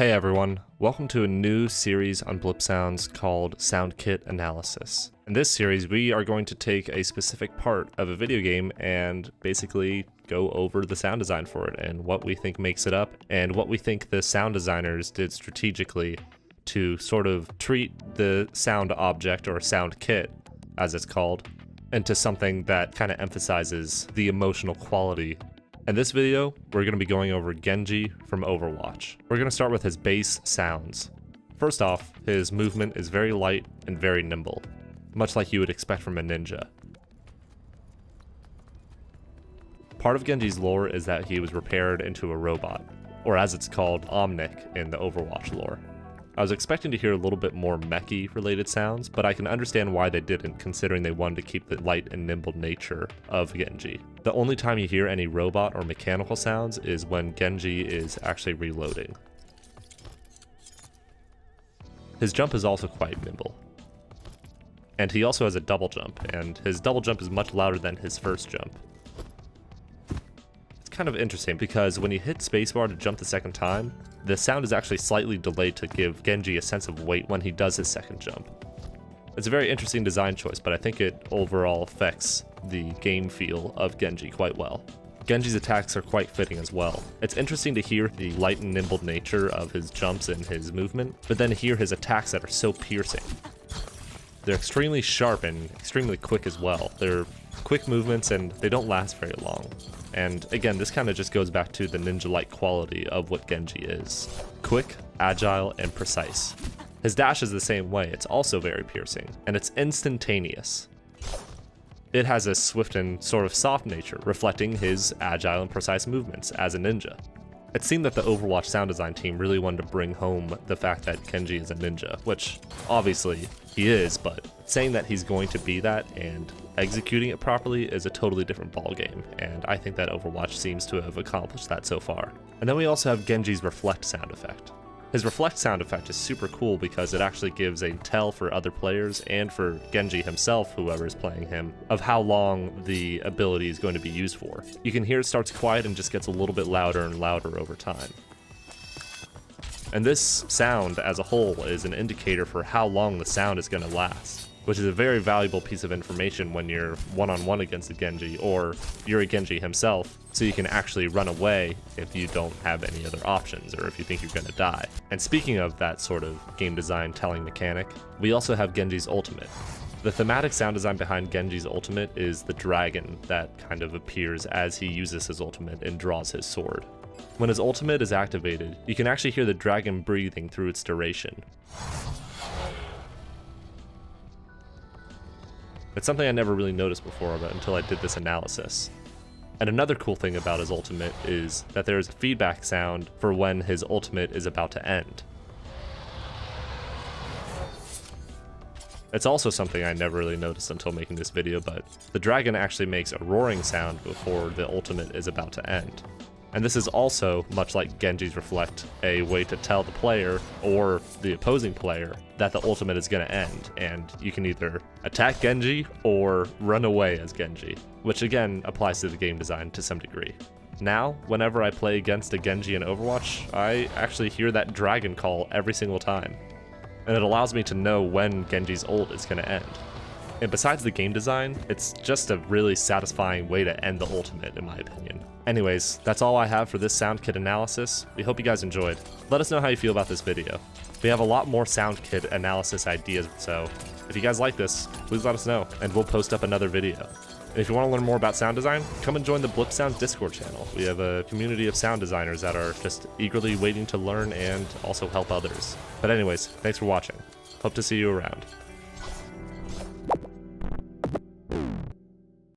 Hey everyone, welcome to a new series on Blipsounds called Soundkit Analysis. In this series, we are going to take a specific part of a video game and basically go over the sound design for it and what we think makes it up and what we think the sound designers did strategically to sort of treat the sound object or sound kit, as it's called, into something that kind of emphasizes the emotional quality. In this video, we're going to be going over Genji from Overwatch. We're going to start with his base sounds. First off, his movement is very light and very nimble, much like you would expect from a ninja. Part of Genji's lore is that he was repaired into a robot, or as it's called, Omnic in the Overwatch lore. I was expecting to hear a little bit more mech-y related sounds, but I can understand why they didn't, considering they wanted to keep the light and nimble nature of Genji. The only time you hear any robot or mechanical sounds is when Genji is actually reloading. His jump is also quite nimble. And he also has a double jump, and his double jump is much louder than his first jump. It's kind of interesting because when you hit spacebar to jump the second time, the sound is actually slightly delayed to give Genji a sense of weight when he does his second jump. It's a very interesting design choice, but I think it overall affects the game feel of Genji quite well. Genji's attacks are quite fitting as well. It's interesting to hear the light and nimble nature of his jumps and his movement, but then hear his attacks that are so piercing. They're extremely sharp and extremely quick as well. They're quick movements and they don't last very long. And again, this kind of just goes back to the ninja-like quality of what Genji is. Quick, agile, and precise. His dash is the same way, it's also very piercing, and it's instantaneous. It has a swift and sort of soft nature, reflecting his agile and precise movements as a ninja. It seemed that the Overwatch sound design team really wanted to bring home the fact that Genji is a ninja, which obviously he is, but saying that he's going to be that and executing it properly is a totally different ballgame, and I think that Overwatch seems to have accomplished that so far. And then we also have Genji's reflect sound effect. His reflect sound effect is super cool because it actually gives a tell for other players and for Genji himself, whoever is playing him, of how long the ability is going to be used for. You can hear it starts quiet and just gets a little bit louder and louder over time. And this sound as a whole is an indicator for how long the sound is going to last, which is a very valuable piece of information when you're one-on-one against a Genji, or you're a Genji himself, so you can actually run away if you don't have any other options, or if you think you're going to die. And speaking of that sort of game design telling mechanic, we also have Genji's ultimate. The thematic sound design behind Genji's ultimate is the dragon that kind of appears as he uses his ultimate and draws his sword. When his ultimate is activated, you can actually hear the dragon breathing through its duration. It's something I never really noticed before until I did this analysis. And another cool thing about his ultimate is that there is a feedback sound for when his ultimate is about to end. It's also something I never really noticed until making this video, but the dragon actually makes a roaring sound before the ultimate is about to end. And this is also, much like Genji's reflect, a way to tell the player, or the opposing player, that the ultimate is going to end, and you can either attack Genji or run away as Genji, which again applies to the game design to some degree. Now, whenever I play against a Genji in Overwatch, I actually hear that dragon call every single time, and it allows me to know when Genji's ult is going to end. And besides the game design, it's just a really satisfying way to end the ultimate, in my opinion. Anyways, that's all I have for this Soundkit analysis. We hope you guys enjoyed. Let us know how you feel about this video. We have a lot more Soundkit analysis ideas, so if you guys like this, please let us know, and we'll post up another video. And if you want to learn more about sound design, come and join the Blipsounds Discord channel. We have a community of sound designers that are just eagerly waiting to learn and also help others. But anyways, thanks for watching. Hope to see you around.